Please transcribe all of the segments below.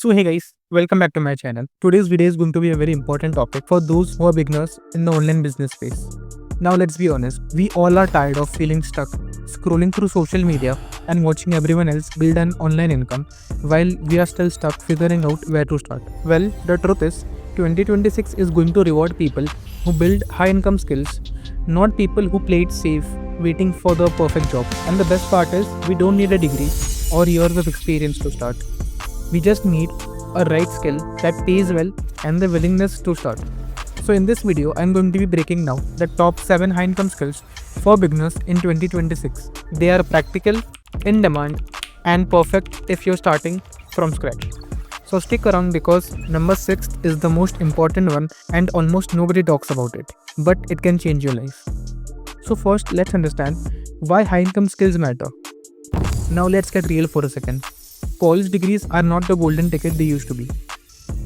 So hey guys, welcome back to my channel. Today's video is going to be a very important topic for those who are beginners in the online business space. Now let's be honest, we all are tired of feeling stuck, scrolling through social media and watching everyone else build an online income while we are still stuck figuring out where to start. Well, the truth is, 2026 is going to reward people who build high income skills, not people who play it safe, waiting for the perfect job. And the best part is, we don't need a degree or years of experience to start. We just need a right skill that pays well and the willingness to start. So in this video, I'm going to be breaking down the top 7 high income skills for beginners in 2026. They are practical, in demand, and perfect if you're starting from scratch. So stick around because number 6 is the most important one and almost nobody talks about it, but it can change your life. So first, let's understand why high income skills matter. Now let's get real for a second. College degrees are not the golden ticket they used to be.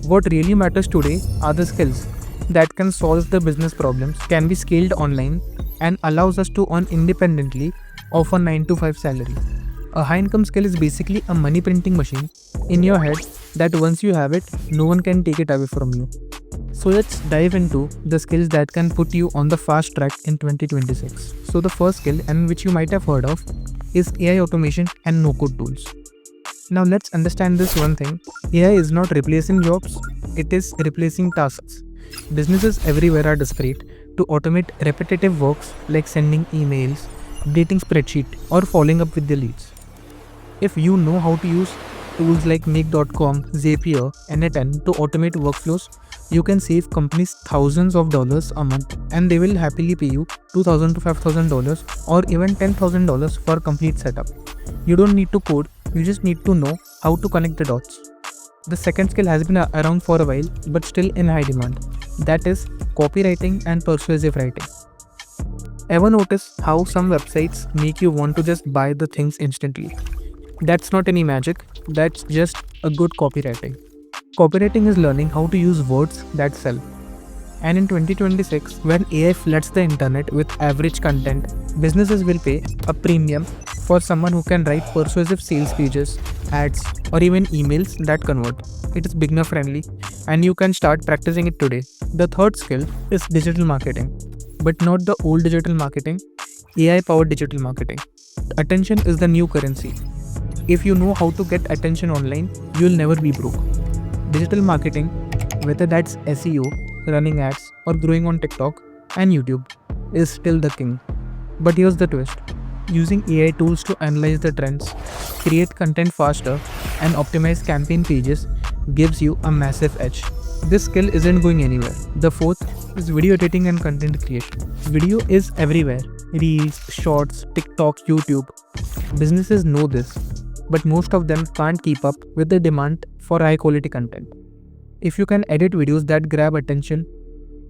What really matters today are the skills that can solve the business problems, can be scaled online, and allows us to earn independently of a 9 to 5 salary. A high income skill is basically a money printing machine in your head that once you have it, no one can take it away from you. So let's dive into the skills that can put you on the fast track in 2026. So the first skill, and which you might have heard of, is AI automation and no-code tools. Now let's understand this one thing. AI is not replacing jobs, it is replacing tasks. Businesses everywhere are desperate to automate repetitive works like sending emails, updating spreadsheet, or following up with the leads. If you know how to use tools like Make.com, Zapier, and N10 to automate workflows, you can save companies thousands of dollars a month, and they will happily pay you $2,000 to $5,000 or even $10,000 for a complete setup. You don't need to code, you just need to know how to connect the dots. The second skill has been around for a while but still in high demand. That is copywriting and persuasive writing. Ever notice how some websites make you want to just buy the things instantly? That's not any magic, that's just a good copywriting. Copywriting is learning how to use words that sell. And in 2026, when AI floods the internet with average content, businesses will pay a premium for someone who can write persuasive sales pages, ads, or even emails that convert. It is beginner friendly and you can start practicing it today. The third skill is digital marketing, but not the old digital marketing, AI powered digital marketing. Attention is the new currency. If you know how to get attention online, you'll never be broke. Digital marketing, whether that's SEO, running ads, or growing on TikTok and YouTube, is still the king. But here's the twist. Using AI tools to analyze the trends, create content faster, and optimize campaign pages gives you a massive edge. This skill isn't going anywhere. The fourth is video editing and content creation. Video is everywhere. Reels, shorts, TikTok, YouTube. Businesses know this, but most of them can't keep up with the demand for high quality content. If you can edit videos that grab attention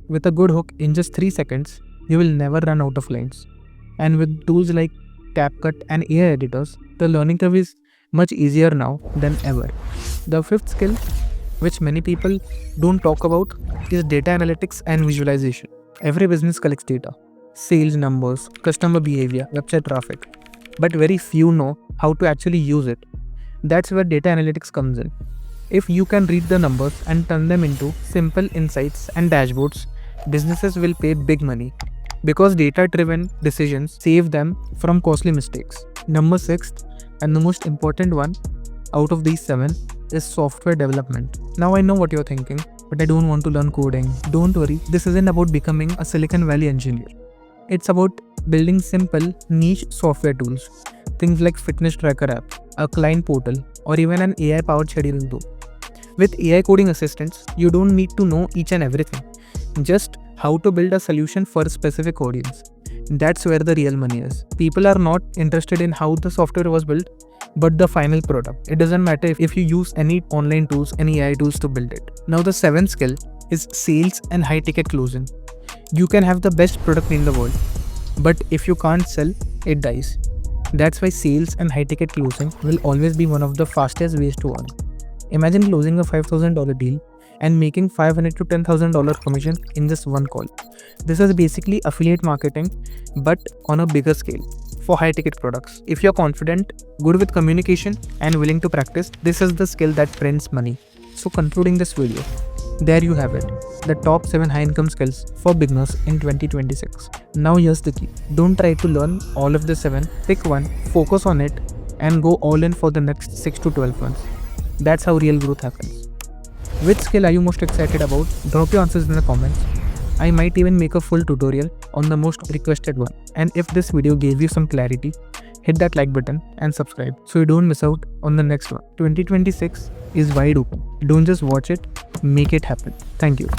with a good hook in just 3 seconds, you will never run out of lines. And with tools like CapCut and AI editors, the learning curve is much easier now than ever. The fifth skill, which many people don't talk about, is data analytics and visualization. Every business collects data, sales numbers, customer behavior, website traffic, but very few know how to actually use it. That's where data analytics comes in. If you can read the numbers and turn them into simple insights and dashboards, businesses will pay big money because data-driven decisions save them from costly mistakes. Number 6, and the most important one out of these 7, is software development. Now I know what you're thinking, but I don't want to learn coding. Don't worry, this isn't about becoming a Silicon Valley engineer. It's about building simple, niche software tools. Things like fitness tracker app, a client portal, or even an AI-powered scheduling tool. With AI coding assistants, you don't need to know each and everything. Just how to build a solution for a specific audience. That's where the real money is. People are not interested in how the software was built, but the final product. It doesn't matter if you use any online tools, any AI tools to build it. Now the 7th skill is sales and high ticket closing. You can have the best product in the world, but if you can't sell, it dies. That's why sales and high ticket closing will always be one of the fastest ways to earn. Imagine closing a $5,000 deal and making $500 to $10,000 commission in just one call. This is basically affiliate marketing, but on a bigger scale for high ticket products. If you're confident, good with communication, and willing to practice, this is the skill that prints money. So concluding this video, there you have it, the top 7 high income skills for beginners in 2026. Now here's the key. Don't try to learn all of the 7. Pick one, focus on it, and go all in for the next 6 to 12 months. That's how real growth happens. Which skill are you most excited about? Drop your answers in the comments. I might even make a full tutorial on the most requested one. And if this video gave you some clarity, hit that like button and subscribe so you don't miss out on the next one. 2026 is wide open. Don't just watch it, make it happen. Thank you.